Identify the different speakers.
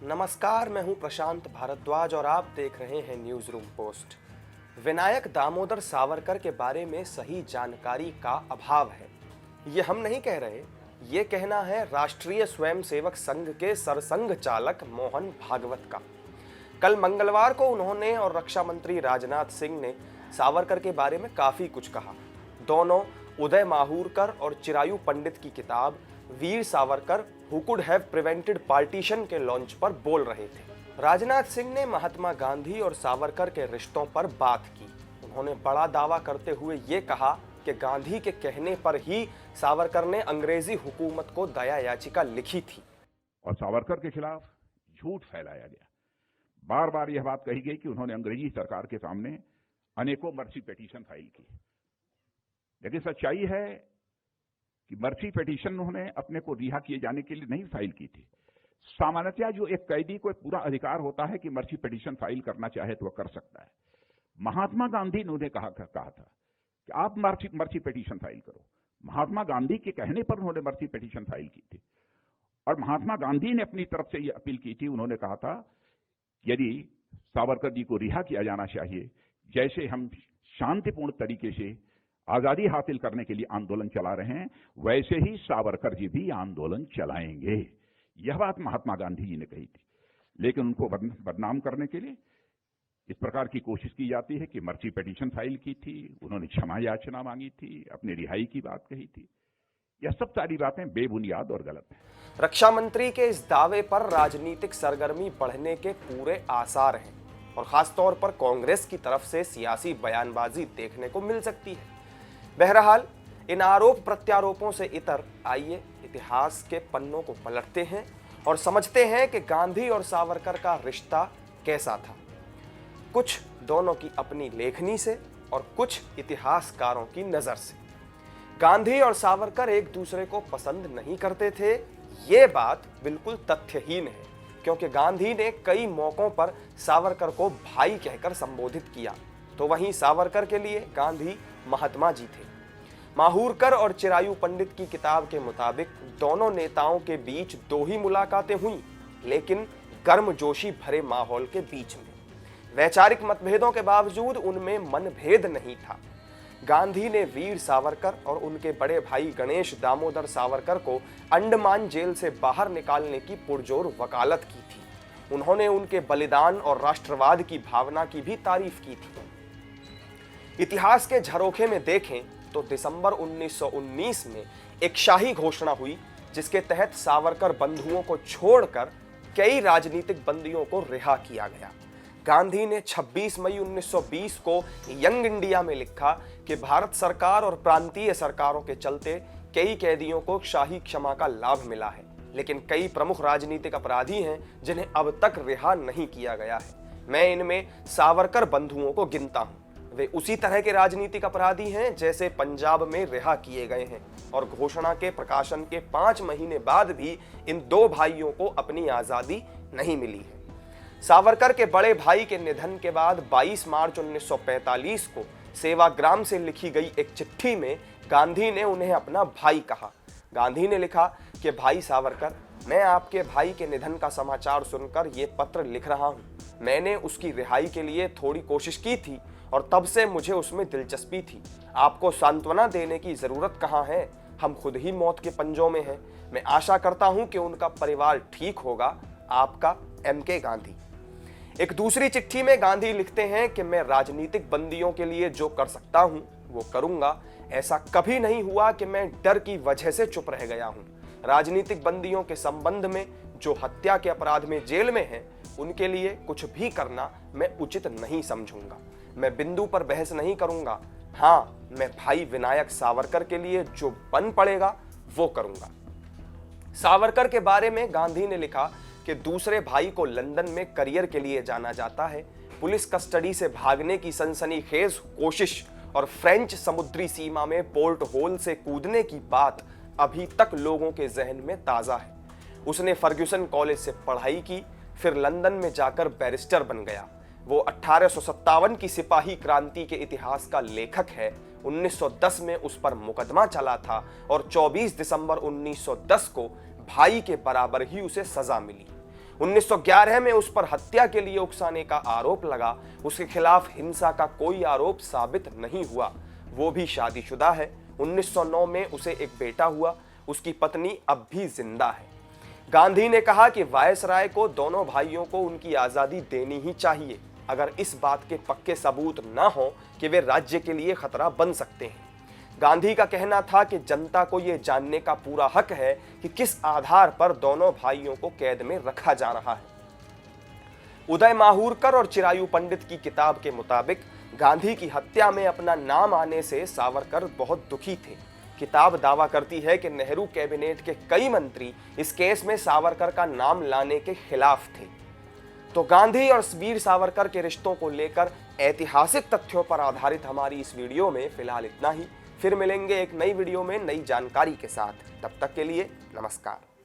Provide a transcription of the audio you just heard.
Speaker 1: नमस्कार, मैं हूं प्रशांत भारद्वाज और आप देख रहे हैं news room post. Vinayak Damodar Savarkar के बारे में सही जानकारी का अभाव है, ये हम नहीं कह रहे। ये कहना है राष्ट्रीय स्वयंसेवक संघ के सरसंघ चालक मोहन भागवत का। कल मंगलवार को उन्होंने और रक्षा मंत्री राजनाथ सिंह ने सावरकर के बारे में काफी कुछ कहा। दोनों उदय माहूरकर और चिरायु पंडित की किताब Veer Savarkar who could have prevented partition के लॉन्च पर बोल रहे थे। राजनाथ सिंह ने महात्मा गांधी और सावरकर के रिश्तों पर बात की। उन्होंने बड़ा दावा करते हुए ये कहा कि गांधी के कहने पर ही सावरकर ने अंग्रेजी हुकूमत को दया याचिका लिखी थी
Speaker 2: और सावरकर के खिलाफ झूठ फैलाया गया। बार बार यह बात कही गई कि उन्होंने अंग्रेजी सरकार के सामने अनेकों मर्सी पिटीशन फाइल की, लेकिन सच्चाई है कि मर्सी पिटीशन उन्होंने अपने को रिहा किए जाने के लिए नहीं फाइल की थी। सामान्यतः जो एक कैदी को एक पूरा अधिकार होता है कि मर्सी पिटीशन फाइल करना चाहे तो वह कर सकता है। महात्मा गांधी ने उन्हें कहा था कि आप मर्सी पिटीशन फाइल करो। महात्मा गांधी के कहने पर उन्होंने मर्सी पिटीशन फाइल की थी और महात्मा गांधी ने अपनी तरफ से यह अपील की थी। उन्होंने कहा था यदि सावरकर जी को रिहा किया जाना चाहिए, जैसे हम शांतिपूर्ण तरीके से आजादी हासिल करने के लिए आंदोलन चला रहे हैं, वैसे ही सावरकर जी भी आंदोलन चलाएंगे। यह बात महात्मा गांधी जी ने कही थी, लेकिन उनको बदनाम करने के लिए इस प्रकार की कोशिश की जाती है कि मर्सी पिटीशन फाइल की थी, उन्होंने क्षमा याचना मांगी थी, अपनी रिहाई की बात कही थी। यह सब सारी बातें बेबुनियाद और गलत है।
Speaker 1: रक्षा मंत्री के इस दावे पर राजनीतिक सरगर्मी बढ़ने के पूरे आसार हैं और खासतौर पर कांग्रेस की तरफ से सियासी बयानबाजी देखने को मिल सकती है। बहरहाल इन आरोप प्रत्यारोपों से इतर आइए इतिहास के पन्नों को पलटते हैं और समझते हैं कि गांधी और सावरकर का रिश्ता कैसा था। कुछ दोनों की अपनी लेखनी से और कुछ इतिहासकारों की नजर से। गांधी और सावरकर एक दूसरे को पसंद नहीं करते थे, ये बात बिल्कुल तथ्यहीन है, क्योंकि गांधी ने कई मौकों पर सावरकर को भाई कहकर संबोधित किया, तो वहीं सावरकर के लिए गांधी महात्मा जी थे। माहूरकर और चिरायु पंडित की किताब के मुताबिक दोनों नेताओं के बीच दो ही मुलाकातें हुई, लेकिन गर्मजोशी भरे माहौल के बीच में। वैचारिक मतभेदों के बावजूद उनमें मनभेद नहीं था। गांधी ने वीर सावरकर और उनके बड़े भाई गणेश दामोदर सावरकर को अंडमान जेल से बाहर निकालने की पुरजोर वकालत की थी। उन्होंने उनके बलिदान और राष्ट्रवाद की भावना की भी तारीफ की थी। इतिहास के झरोखे में देखें तो दिसंबर 1919 में एक शाही घोषणा हुई, जिसके तहत सावरकर बंधुओं को छोड़कर कई राजनीतिक बंदियों को रिहा किया गया। गांधी ने 26 मई 1920 को यंग इंडिया में लिखा कि भारत सरकार और प्रांतीय सरकारों के चलते कई कैदियों को शाही क्षमा का लाभ मिला है, लेकिन कई प्रमुख राजनीतिक अपराधी हैं जिन्हें अब तक रिहा नहीं किया गया है। मैं इनमें सावरकर बंधुओं को गिनता हूं। वे उसी तरह के राजनीतिक अपराधी हैं जैसे पंजाब में रिहा किए गए हैं और घोषणा के प्रकाशन के 5 महीने बाद भी इन दो भाइयों को अपनी आजादी नहीं मिली है। सावरकर के बड़े भाई के निधन के बाद 22 मार्च 1945 को सेवाग्राम से लिखी गई एक चिट्ठी में गांधी ने उन्हें अपना भाई कहा। गांधी ने लिखा कि भाई सावरकर, मैं आपके भाई के निधन का समाचार सुनकर ये पत्र लिख रहा हूं। मैंने उसकी रिहाई के लिए थोड़ी कोशिश की थी और तब से मुझे उसमें दिलचस्पी थी। आपको सांत्वना देने की जरूरत कहाँ है, हम खुद ही मौत के पंजों में हैं। मैं आशा करता हूं कि उनका परिवार ठीक होगा। आपका MK गांधी। एक दूसरी चिट्ठी में गांधी लिखते हैं कि मैं राजनीतिक बंदियों के लिए जो कर सकता हूं वो करूंगा। ऐसा कभी नहीं हुआ कि मैं डर की वजह से चुप रह गया हूं। राजनीतिक बंदियों के संबंध में जो हत्या के अपराध में जेल में हैं, उनके लिए कुछ भी करना मैं उचित नहीं समझूंगा। मैं बिंदु पर बहस नहीं करूंगा। हाँ, मैं भाई विनायक सावरकर के लिए जो बन पड़ेगा वो करूंगा। सावरकर के बारे में गांधी ने लिखा कि दूसरे भाई को लंदन में करियर के लिए जाना जाता है। पुलिस कस्टडी से भागने की सनसनीखेज कोशिश और फ्रेंच समुद्री सीमा में पोर्ट होल से कूदने की बात अभी तक लोगों के जहन में ताजा है। उसने फर्ग्यूसन कॉलेज से पढ़ाई की, फिर लंदन में जाकर बैरिस्टर बन गया। वो 1857 की सिपाही क्रांति के इतिहास का लेखक है। 1910 में उस पर मुकदमा चला था और 24 दिसंबर 1910 को भाई के बराबर ही उसे सजा मिली। 1911 में उस पर हत्या के लिए उकसाने का आरोप लगा, उसके खिलाफ हिंसा का कोई आरोप साबित नहीं हुआ। वो भी शादीशुदा है। 1909 में उसे एक बेटा हुआ, उसकी पत्नी अब भी जिंदा है। गांधी ने कहा कि वायसराय को दोनों भाइयों को उनकी आजादी देनी ही चाहिए, अगर इस बात के पक्के सबूत न हो कि वे राज्य के लिए खतरा बन सकते हैं। गांधी का कहना था कि जनता को यह जानने का पूरा हक है कि किस आधार पर दोनों भाइयों को कैद में रखा जा रहा है। उदय माहूरकर और चिरायु पंडित की किताब के मुताबिक गांधी की हत्या में अपना नाम आने से सावरकर बहुत दुखी थे। किताब दावा करती है कि नेहरू कैबिनेट के कई मंत्री इस केस में सावरकर का नाम लाने के खिलाफ थे। तो गांधी और वीर सावरकर के रिश्तों को लेकर ऐतिहासिक तथ्यों पर आधारित हमारी इस वीडियो में फिलहाल इतना ही। फिर मिलेंगे एक नई वीडियो में नई जानकारी के साथ। तब तक के लिए नमस्कार।